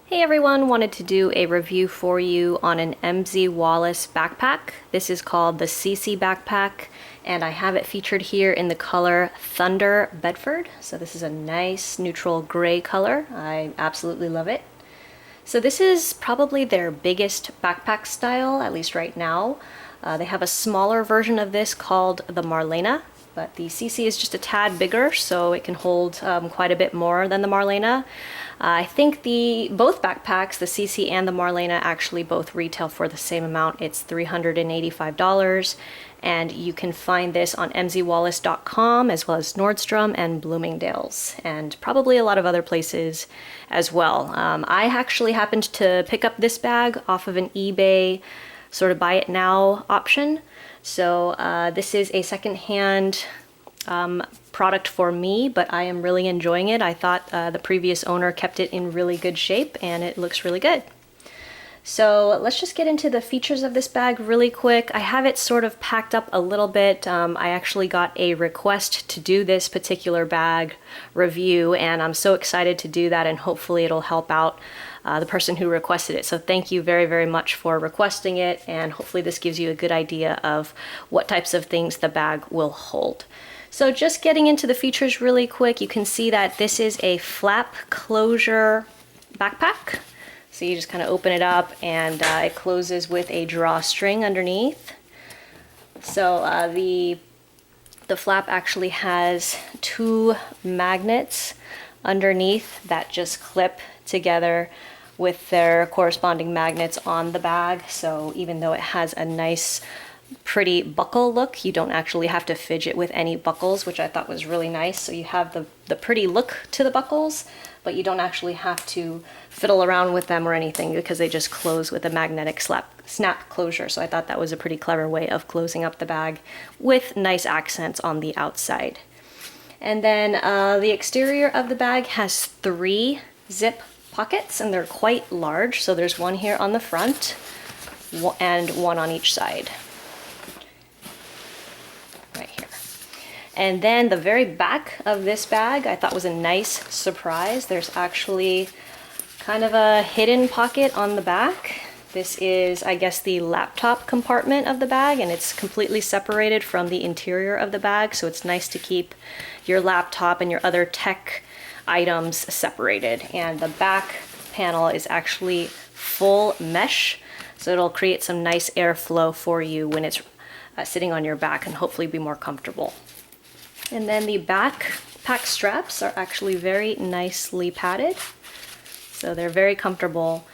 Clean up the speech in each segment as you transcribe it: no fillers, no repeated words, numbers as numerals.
Hey everyone, wanted to do a review for you on an MZ Wallace backpack. This is called the Cece backpack, and I have it featured here in the color Thunder Bedford. So this is a nice neutral gray color. I absolutely love it. So this is probably their biggest backpack style, at least right now. They have a smaller version of this called the Marlena, but the Cece is just a tad bigger, so it can hold quite a bit more than the Marlena. I think both backpacks, the Cece and the Marlena, actually both retail for the same amount. It's $385, and you can find this on mzwallace.com as well as Nordstrom and Bloomingdale's, and probably a lot of other places as well. I actually happened to pick up this bag off of an eBay sort of buy it now option. So this is a secondhand product for me, but I am really enjoying it. I thought the previous owner kept it in really good shape and it looks really good. So let's just get into the features of this bag really quick. I have it sort of packed up a little bit. I actually got a request to do this particular bag review, and I'm so excited to do that, and hopefully it'll help out the person who requested it. So thank you very, very much for requesting it, and hopefully this gives you a good idea of what types of things the bag will hold. So just getting into the features really quick, you can see that this is a flap closure backpack. So you just kind of open it up, and it closes with a drawstring underneath. So the flap actually has two magnets underneath that just clip together with their corresponding magnets on the bag. So even though it has a nice pretty buckle look, you don't actually have to fidget with any buckles, which I thought was really nice. So you have the pretty look to the buckles, but you don't actually have to fiddle around with them or anything because they just close with a magnetic snap closure. So I thought that was a pretty clever way of closing up the bag with nice accents on the outside. And then the exterior of the bag has 3 zip pockets, and they're quite large. So there's one here on the front and one on each side. Right here. And then the very back of this bag I thought was a nice surprise. There's actually kind of a hidden pocket on the back. This is, I guess, the laptop compartment of the bag, and it's completely separated from the interior of the bag, so it's nice to keep your laptop and your other tech items separated. And the back panel is actually full mesh, so it'll create some nice airflow for you when it's sitting on your back, and hopefully be more comfortable. And then the backpack straps are actually very nicely padded, so they're very comfortable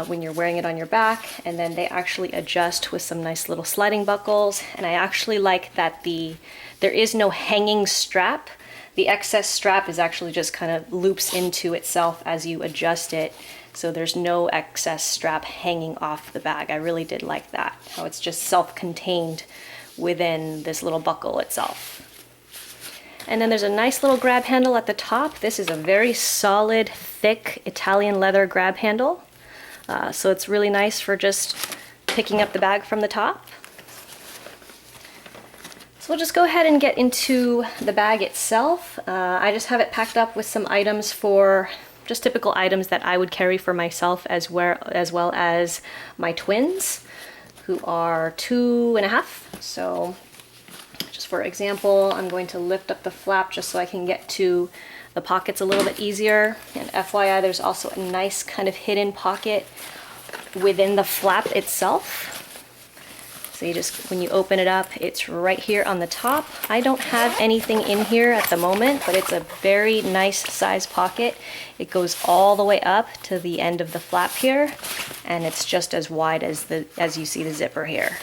when you're wearing it on your back. And then they actually adjust with some nice little sliding buckles, and I actually like that there is no hanging strap. The excess strap is actually just kind of loops into itself as you adjust it, so there's no excess strap hanging off the bag. I really did like that, how it's just self-contained within this little buckle itself. And then there's a nice little grab handle at the top. This is a very solid, thick Italian leather grab handle. So it's really nice for just picking up the bag from the top. So we'll just go ahead and get into the bag itself. I just have it packed up with some items for just typical items that I would carry for myself, as well as my twins, who are 2.5. So just for example, I'm going to lift up the flap just so I can get to the pockets a little bit easier. And FYI, there's also a nice kind of hidden pocket within the flap itself. So you just, when you open it up, it's right here on the top. I don't have anything in here at the moment, but it's a very nice size pocket. It goes all the way up to the end of the flap here, and it's just as wide as you see the zipper here.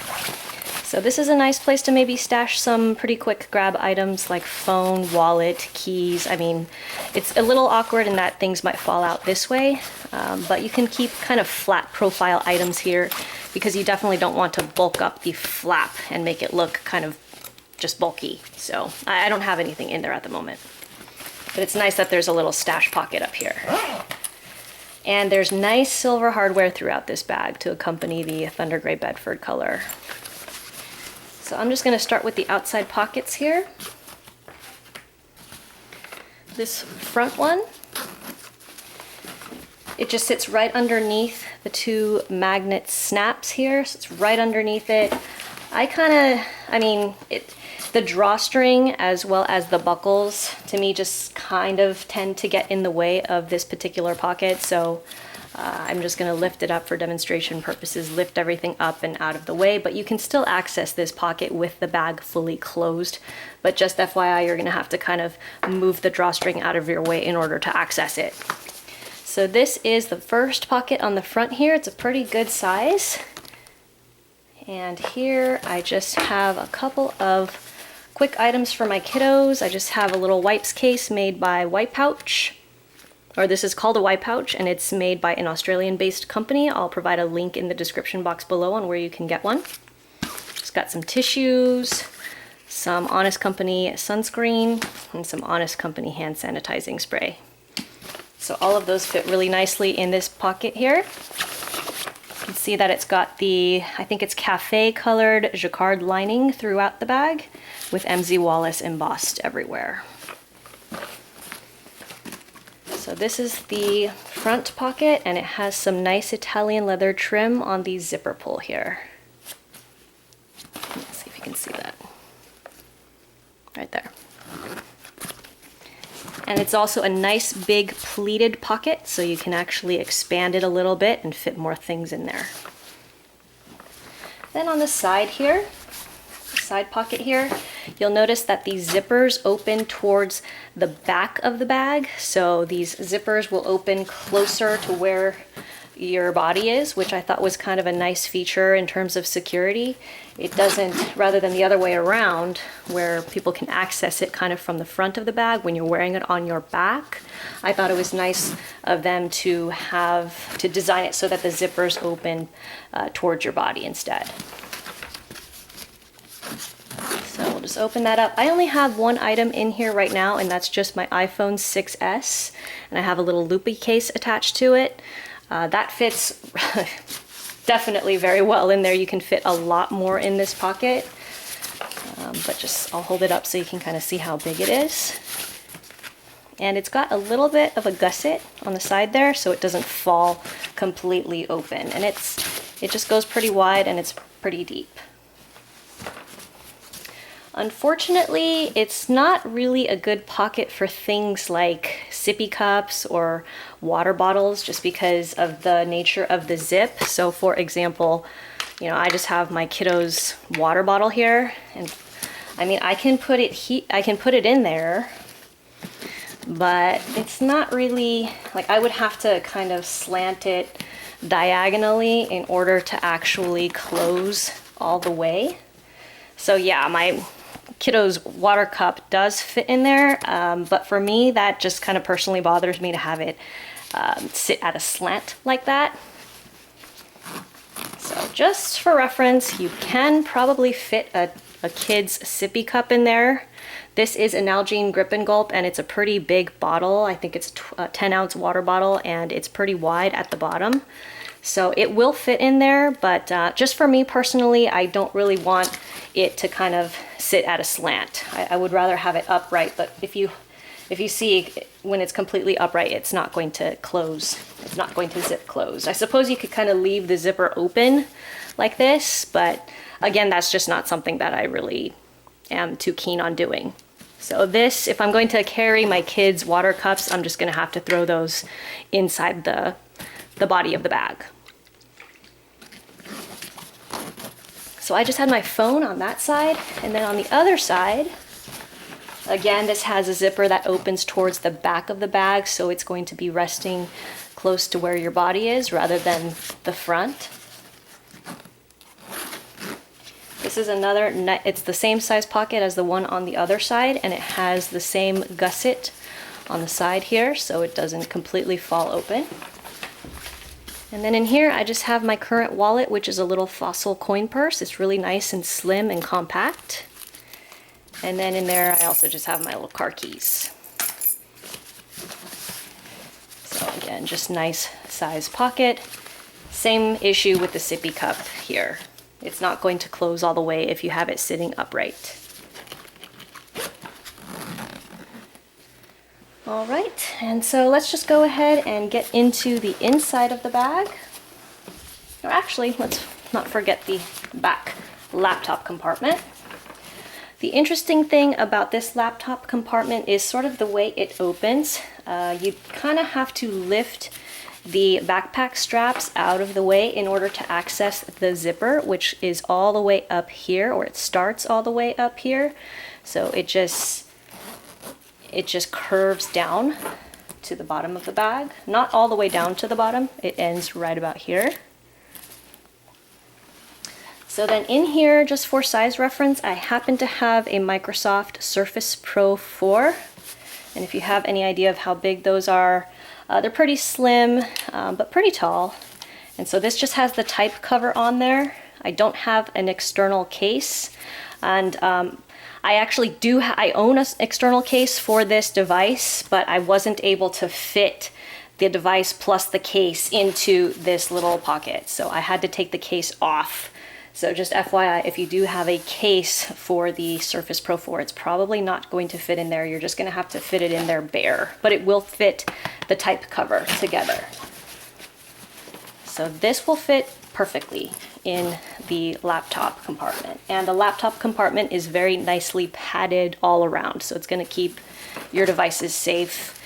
So this is a nice place to maybe stash some pretty quick grab items like phone, wallet, keys. I mean, it's a little awkward in that things might fall out this way, but you can keep kind of flat profile items here because you definitely don't want to bulk up the flap and make it look kind of just bulky. So I don't have anything in there at the moment, but it's nice that there's a little stash pocket up here. And there's nice silver hardware throughout this bag to accompany the Thunder Gray Bedford color. So I'm just going to start with the outside pockets here. This front one It just sits right underneath the two magnet snaps here, so it's right underneath it. The drawstring as well as the buckles to me just kind of tend to get in the way of this particular pocket, so I'm just going to lift it up for demonstration purposes, lift everything up and out of the way, but you can still access this pocket with the bag fully closed. But just FYI, you're going to have to kind of move the drawstring out of your way in order to access it. So this is the first pocket on the front here. It's a pretty good size. And here I just have a couple of quick items for my kiddos. I just have a little wipes case made by Wipe Pouch. Or this is called a Wipe Pouch, and it's made by an Australian-based company. I'll provide a link in the description box below on where you can get one. It's got some tissues, some Honest Company sunscreen, and some Honest Company hand sanitizing spray. So all of those fit really nicely in this pocket here. You can see that it's got the, I think it's cafe colored jacquard lining throughout the bag with MZ Wallace embossed everywhere. So this is the front pocket, and it has some nice Italian leather trim on the zipper pull here. Let's see if you can see that. Right there. And it's also a nice big pleated pocket, so you can actually expand it a little bit and fit more things in there. Then on the side here, side pocket here, you'll notice that these zippers open towards the back of the bag. So these zippers will open closer to where your body is, which I thought was kind of a nice feature in terms of security. It doesn't, rather than the other way around, where people can access it kind of from the front of the bag when you're wearing it on your back. I thought it was nice of them to design it so that the zippers open towards your body instead. So we'll just open that up. I only have one item in here right now, and that's just my iPhone 6S, and I have a little loopy case attached to it. That fits definitely very well in there. You can fit a lot more in this pocket, but just I'll hold it up so you can kind of see how big it is. And it's got a little bit of a gusset on the side there, so it doesn't fall completely open. And it just goes pretty wide, and it's pretty deep. Unfortunately, it's not really a good pocket for things like sippy cups or water bottles, just because of the nature of the zip. So for example, I just have my kiddo's water bottle here, and I mean, I can put it in there, but it's not really, like, I would have to kind of slant it diagonally in order to actually close all the way. So yeah, my kiddo's water cup does fit in there, but for me, that just kind of personally bothers me to have it sit at a slant like that. So just for reference, you can probably fit a kid's sippy cup in there. This is an Nalgene Grip and Gulp, and it's a pretty big bottle. I think it's a 10-ounce water bottle, and it's pretty wide at the bottom. So it will fit in there, but just for me personally, I don't really want it to kind of sit at a slant. I would rather have it upright, but if you see when it's completely upright, it's not going to close. It's not going to zip close. I suppose you could kind of leave the zipper open like this, but again, that's just not something that I really am too keen on doing. So this, if I'm going to carry my kids' water cups, I'm just going to have to throw those inside the body of the bag. So I just had my phone on that side, and then on the other side, again, this has a zipper that opens towards the back of the bag, so it's going to be resting close to where your body is rather than the front. This is another, it's the same size pocket as the one on the other side, and it has the same gusset on the side here, so it doesn't completely fall open. And then in here, I just have my current wallet, which is a little fossil coin purse. It's really nice and slim and compact. And then in there, I also just have my little car keys. So again, just nice size pocket. Same issue with the sippy cup here. It's not going to close all the way if you have it sitting upright. All right, and so let's just go ahead and get into the inside of the bag. Or actually, let's not forget the back laptop compartment. The interesting thing about this laptop compartment is sort of the way it opens. You kind of have to lift the backpack straps out of the way in order to access the zipper, which is all the way up here, or it starts all the way up here. So it just curves down to the bottom of the bag. Not all the way down to the bottom, it ends right about here. So then in here, just for size reference, I happen to have a Microsoft Surface Pro 4. And if you have any idea of how big those are, they're pretty slim, but pretty tall. And so this just has the type cover on there. I don't have an external case. And I actually I own an external case for this device, but I wasn't able to fit the device plus the case into this little pocket. So I had to take the case off. So just FYI, if you do have a case for the Surface Pro 4, it's probably not going to fit in there. You're just going to have to fit it in there bare, but it will fit the type cover together. So this will fit perfectly in the laptop compartment. And the laptop compartment is very nicely padded all around, so it's going to keep your devices safe.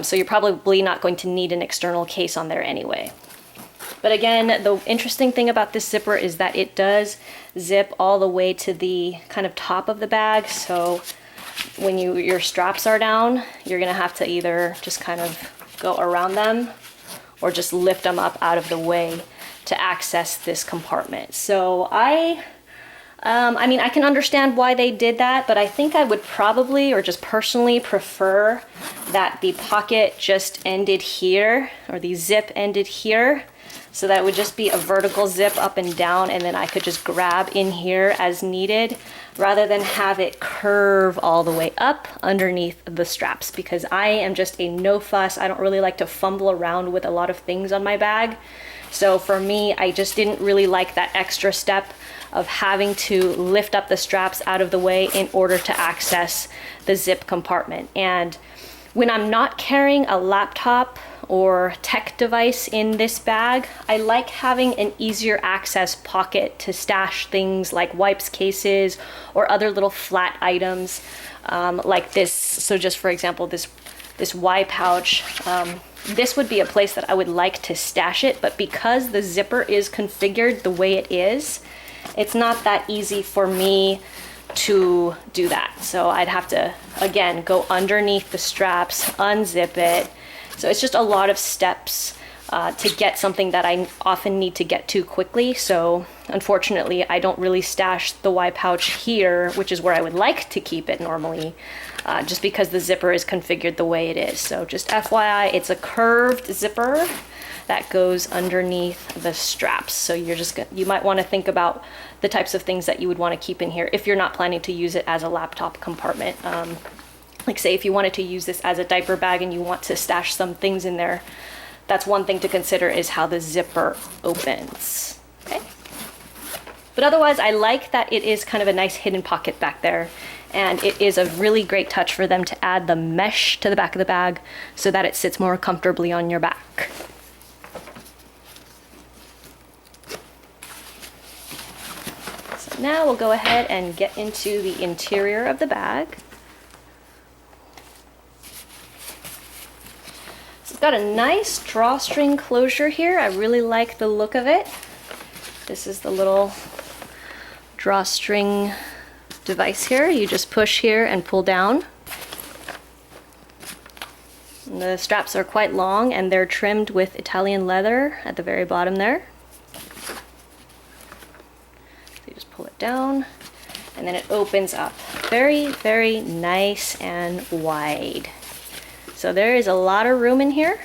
So you're probably not going to need an external case on there anyway. But again, the interesting thing about this zipper is that it does zip all the way to the kind of top of the bag. So when your straps are down, you're gonna have to either just kind of go around them or just lift them up out of the way to access this compartment. So I mean, I can understand why they did that, but I think I would probably, or just personally prefer that the pocket just ended here, or the zip ended here. So that would just be a vertical zip up and down, and then I could just grab in here as needed, rather than have it curve all the way up underneath the straps, because I am just a no fuss. I don't really like to fumble around with a lot of things on my bag. So for me, I just didn't really like that extra step of having to lift up the straps out of the way in order to access the zip compartment. And when I'm not carrying a laptop or tech device in this bag, I like having an easier access pocket to stash things like wipes cases or other little flat items like this. So just for example, this Y pouch, this would be a place that I would like to stash it, but because the zipper is configured the way it is, it's not that easy for me to do that. So I'd have to, again, go underneath the straps, unzip it. So it's just a lot of steps to get something that I often need to get to quickly. So unfortunately, I don't really stash the Y pouch here, which is where I would like to keep it normally, just because the zipper is configured the way it is. So just FYI, it's a curved zipper that goes underneath the straps. So you might want to think about the types of things that you would want to keep in here if you're not planning to use it as a laptop compartment. Like say if you wanted to use this as a diaper bag and you want to stash some things in there, that's one thing to consider, is how the zipper opens. Okay. But otherwise, I like that it is kind of a nice hidden pocket back there. And it is a really great touch for them to add the mesh to the back of the bag so that it sits more comfortably on your back. So now we'll go ahead and get into the interior of the bag. It's got a nice drawstring closure here. I really like the look of it. This is the little drawstring device here. You just push here and pull down. And the straps are quite long and they're trimmed with Italian leather at the very bottom there. So you just pull it down and then it opens up. Very, very nice and wide. So there is a lot of room in here.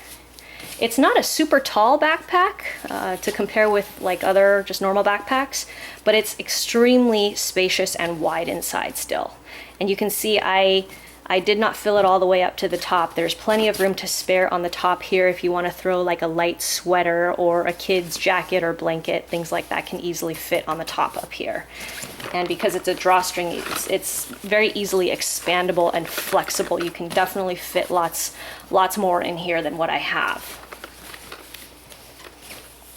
It's not a super tall backpack to compare with like other just normal backpacks, but it's extremely spacious and wide inside still. And you can see I I did not fill it all the way up to the top. There's plenty of room to spare on the top here if you want to throw like a light sweater or a kid's jacket or blanket. Things like that can easily fit on the top up here. And because it's a drawstring, it's very easily expandable and flexible. You can definitely fit lots more in here than what I have.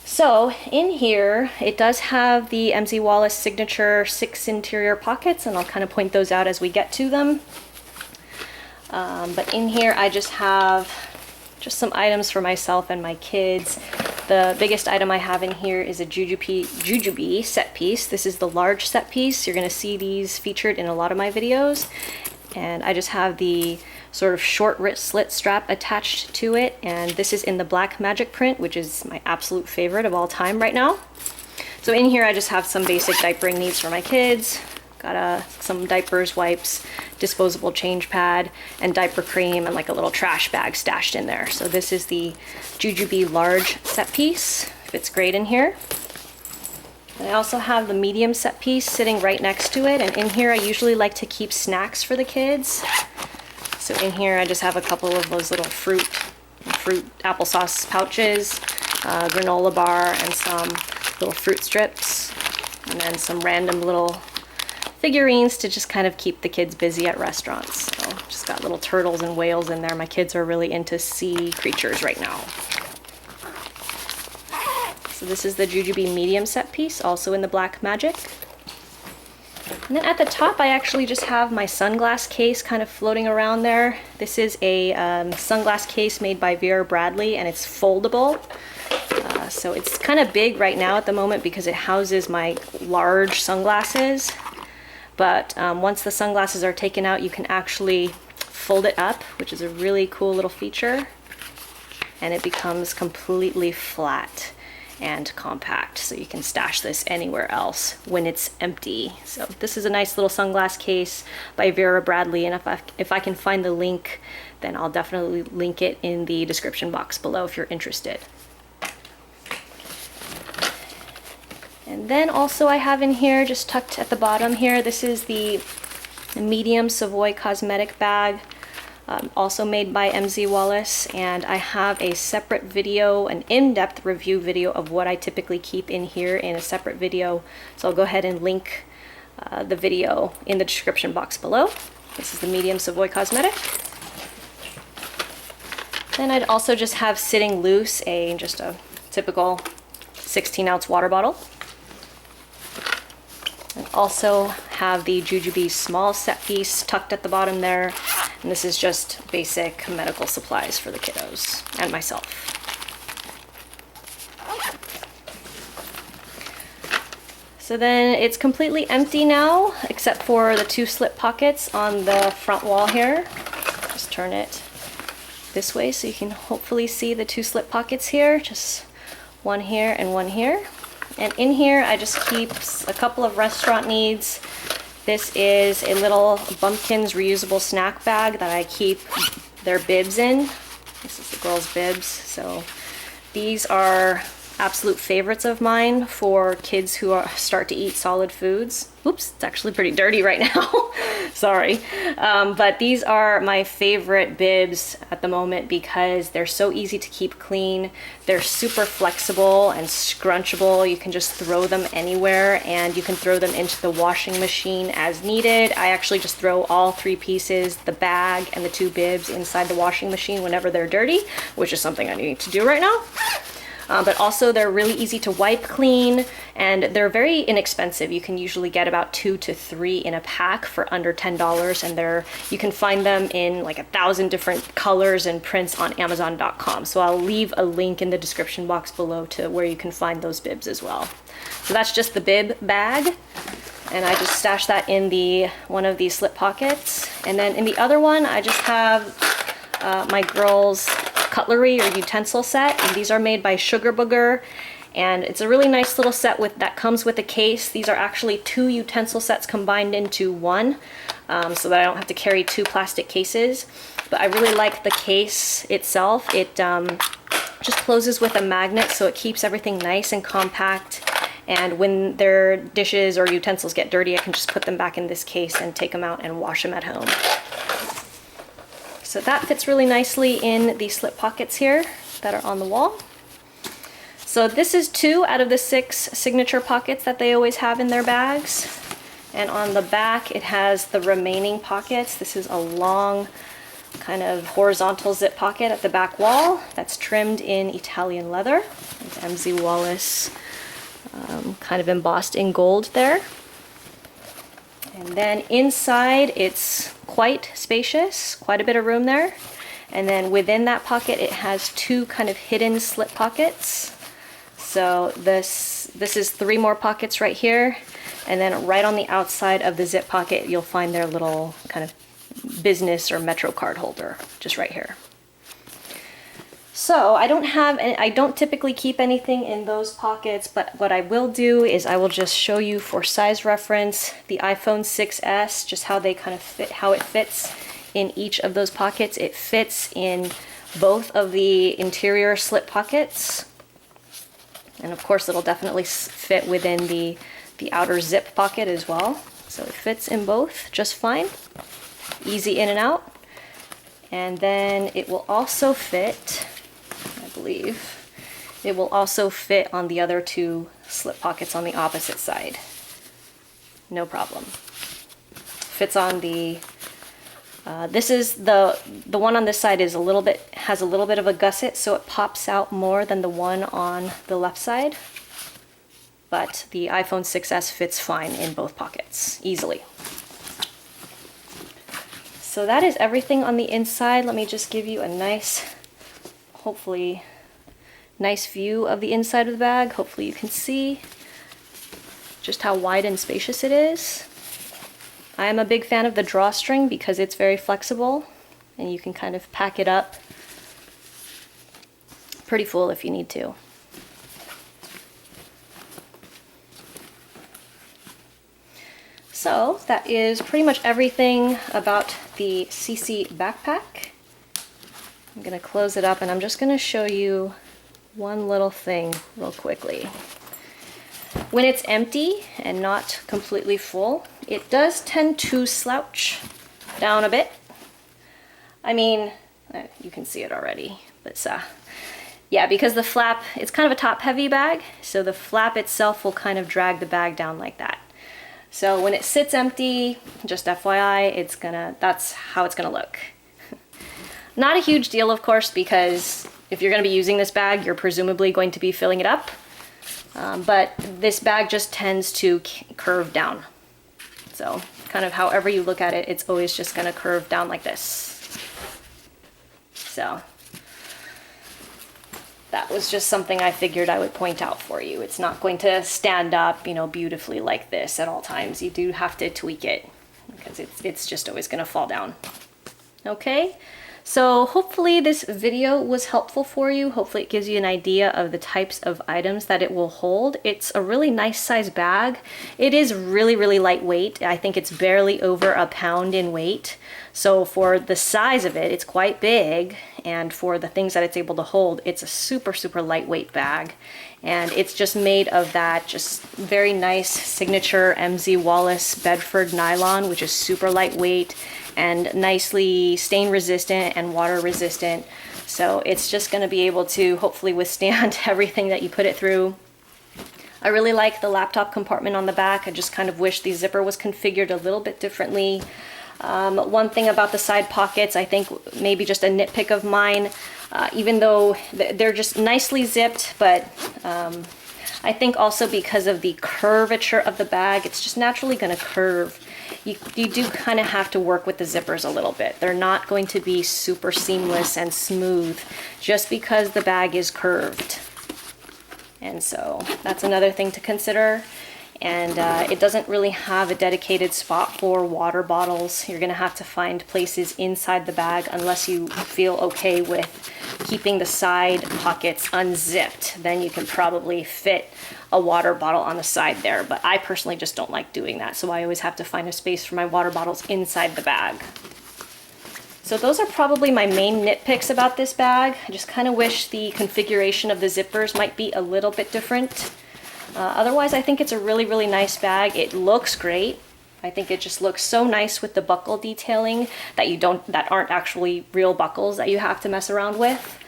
So in here, it does have the MZ Wallace signature 6 interior pockets, and I'll kind of point those out as we get to them. But in here, I just have some items for myself and my kids. The biggest item I have in here is a Jujubee set piece. This is the large set piece. You're going to see these featured in a lot of my videos. And I just have the sort of short wrist slit strap attached to it. And this is in the black magic print, which is my absolute favorite of all time right now. So in here, I just have some basic diapering needs for my kids. Got some diapers, wipes, disposable change pad, and diaper cream, and like a little trash bag stashed in there. So this is the Jujubee large set piece. Fits great in here. And I also have the medium set piece sitting right next to it. And in here, I usually like to keep snacks for the kids. So in here, I just have a couple of those little fruit applesauce pouches, granola bar, and some little fruit strips, and then some random little figurines to just kind of keep the kids busy at restaurants. So just got little turtles and whales in there. My kids are really into sea creatures right now. So this is the Jujubee medium set piece, also in the black magic. And then at the top, I actually just have my sunglass case kind of floating around there. This is a sunglass case made by Vera Bradley, and it's foldable. So it's kind of big right now at the moment because it houses my large sunglasses. But once the sunglasses are taken out, you can actually fold it up, which is a really cool little feature. And it becomes completely flat and compact. So you can stash this anywhere else when it's empty. So this is a nice little sunglass case by Vera Bradley. And if I can find the link, then I'll definitely link it in the description box below if you're interested. And then also I have in here, just tucked at the bottom here, this is the medium Savoy cosmetic bag, also made by MZ Wallace. And I have a separate video, an in-depth review video of what I typically keep in here in a separate video. So I'll go ahead and link the video in the description box below. This is the medium Savoy cosmetic. Then I'd also just have sitting loose just a typical 16-ounce water bottle. And also have the Jujubee small set piece tucked at the bottom there. And this is just basic medical supplies for the kiddos and myself. So then it's completely empty now, except for the 2 slip pockets on the front wall here. Just turn it this way so you can hopefully see the 2 slip pockets here. Just one here and one here. And in here, I just keep a couple of restaurant needs. This is a little Bumpkins reusable snack bag that I keep their bibs in. This is the girls' bibs. So these are absolute favorites of mine for kids who start to eat solid foods. Oops, it's actually pretty dirty right now. Sorry. But these are my favorite bibs at the moment because they're so easy to keep clean. They're super flexible and scrunchable. You can just throw them anywhere, and you can throw them into the washing machine as needed. I actually just throw all 3 pieces, the bag and the 2 bibs, inside the washing machine whenever they're dirty, which is something I need to do right now. But also they're really easy to wipe clean, and they're very inexpensive. You can usually get about 2 to 3 in a pack for under $10, and you can find them in like 1,000 different colors and prints on Amazon.com. So I'll leave a link in the description box below to where you can find those bibs as well. So that's just the bib bag, and I just stash that in one of these slip pockets. And then in the other one, I just have my girls' cutlery or utensil set, and these are made by Sugar Booger, and it's a really nice little set that comes with a case. These are actually 2 utensil sets combined into one, so that I don't have to carry 2 plastic cases. But I really like the case itself. It just closes with a magnet, so it keeps everything nice and compact. And when their dishes or utensils get dirty, I can just put them back in this case and take them out and wash them at home. So that fits really nicely in the slip pockets here that are on the wall. So this is 2 out of the 6 signature pockets that they always have in their bags. And on the back, it has the remaining pockets. This is a long kind of horizontal zip pocket at the back wall that's trimmed in Italian leather. It's MZ Wallace kind of embossed in gold there. And then inside, it's quite spacious, quite a bit of room there. And then within that pocket, it has 2 kind of hidden slip pockets. So this is 3 more pockets right here. And then right on the outside of the zip pocket, you'll find their little kind of business or Metro card holder, just right here. So I don't typically keep anything in those pockets, but what I will do is I will just show you for size reference the iPhone 6s, just how they kind of fit, how it fits in each of those pockets. It fits in both of the interior slip pockets. And of course, it'll definitely fit within the outer zip pocket as well. So it fits in both just fine. Easy in and out. And then it will also fit, I believe, it will also fit on the other 2 slip pockets on the opposite side. No problem. Fits on the, this is the one on this side is has a little bit of a gusset, so it pops out more than the one on the left side. But the iPhone 6s fits fine in both pockets, easily. So that is everything on the inside. Let me just give you a nice, hopefully, nice view of the inside of the bag. Hopefully you can see just how wide and spacious it is. I am a big fan of the drawstring because it's very flexible and you can kind of pack it up pretty full if you need to. So that is pretty much everything about the Cece backpack. I'm going to close it up and I'm just going to show you one little thing real quickly. When it's empty and not completely full, it does tend to slouch down a bit. I mean, you can see it already, but yeah, because the flap, it's kind of a top-heavy bag, so the flap itself will kind of drag the bag down like that. So when it sits empty, just FYI, that's how it's gonna look. Not a huge deal, of course, because if you're gonna be using this bag, you're presumably going to be filling it up. But this bag just tends to curve down. So kind of however you look at it, it's always just gonna curve down like this. So that was just something I figured I would point out for you. It's not going to stand up, you know, beautifully like this at all times. You do have to tweak it because it's just always gonna fall down. Okay, so hopefully this video was helpful for you. Hopefully it gives you an idea of the types of items that it will hold. It's a really nice size bag. It is really, really lightweight. I think it's barely over a pound in weight. So for the size of it, it's quite big. And for the things that it's able to hold, it's a super, super lightweight bag. And it's just made of that just very nice signature MZ Wallace Bedford nylon, which is super lightweight and nicely stain resistant and water resistant. So it's just gonna be able to hopefully withstand everything that you put it through. I really like the laptop compartment on the back. I just kind of wish the zipper was configured a little bit differently. One thing about the side pockets, I think maybe just a nitpick of mine, even though they're just nicely zipped, but I think also because of the curvature of the bag, it's just naturally going to curve. You do kind of have to work with the zippers a little bit. They're not going to be super seamless and smooth just because the bag is curved. And so that's another thing to consider. And it doesn't really have a dedicated spot for water bottles. You're gonna have to find places inside the bag unless you feel okay with keeping the side pockets unzipped. Then you can probably fit a water bottle on the side there. But I personally just don't like doing that. So I always have to find a space for my water bottles inside the bag. So those are probably my main nitpicks about this bag. I just kind of wish the configuration of the zippers might be a little bit different. Otherwise, I think it's a really, really nice bag. It looks great. I think it just looks so nice with the buckle detailing that aren't actually real buckles that you have to mess around with.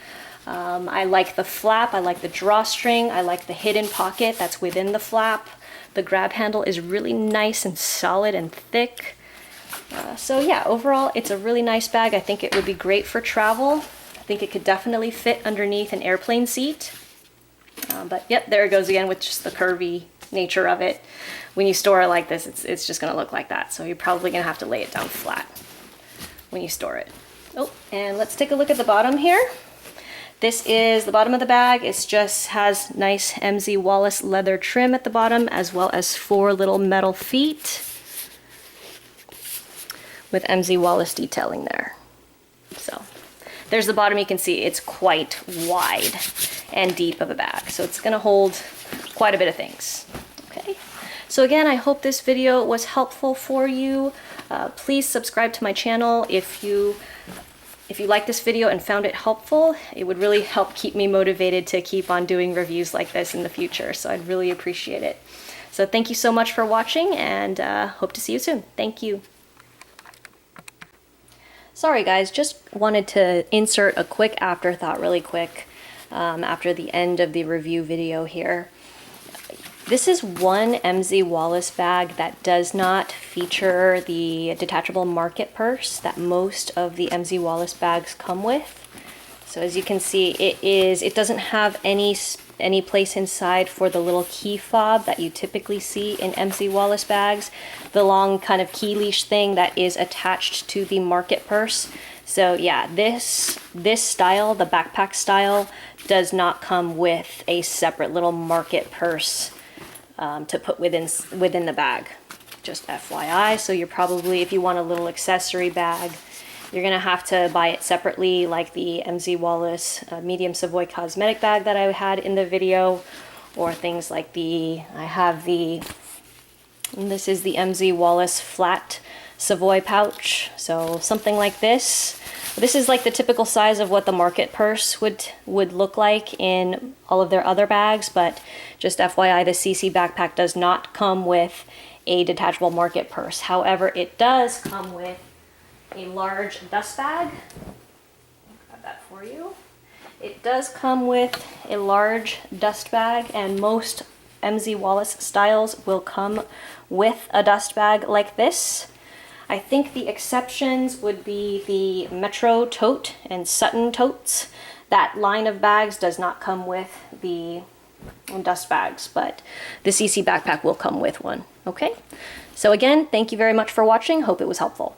I like the flap, I like the drawstring, I like the hidden pocket that's within the flap. The grab handle is really nice and solid and thick. So yeah, overall it's a really nice bag. I think it would be great for travel. I think it could definitely fit underneath an airplane seat. But yep, there it goes again with just the curvy nature of it. When you store it like this, it's just gonna look like that. So you're probably gonna have to lay it down flat when you store it. Oh, and let's take a look at the bottom here. This is the bottom of the bag. It just has nice MZ Wallace leather trim at the bottom, as well as 4 little metal feet with MZ Wallace detailing there. So there's the bottom. You can see it's quite wide and deep of a bag. So it's gonna hold quite a bit of things. Okay. So again, I hope this video was helpful for you. Please subscribe to my channel if you like this video and found it helpful. It would really help keep me motivated to keep on doing reviews like this in the future. So I'd really appreciate it. So thank you so much for watching, and hope to see you soon. Thank you. Sorry guys, just wanted to insert a quick afterthought really quick after the end of the review video here. This is one MZ Wallace bag that does not feature the detachable market purse that most of the MZ Wallace bags come with. So as you can see, it doesn't have any place inside for the little key fob that you typically see in MZ Wallace bags, the long kind of key leash thing that is attached to the market purse. So yeah, this style, the backpack style, does not come with a separate little market purse to put within the bag. Just FYI. So you're probably, if you want a little accessory bag, you're gonna have to buy it separately, like the MZ Wallace medium Savoy cosmetic bag that I had in the video, or things like this is the MZ Wallace flat Savoy pouch. So something like this. This is like the typical size of what the market purse would look like in all of their other bags, but just FYI, the Cece backpack does not come with a detachable market purse. However, it does come with a large dust bag. I'll grab that for you. It does come with a large dust bag, and most MZ Wallace styles will come with a dust bag like this. I think the exceptions would be the Metro tote and Sutton totes. That line of bags does not come with the dust bags, but the Cece backpack will come with one. Okay? So again, thank you very much for watching. Hope it was helpful.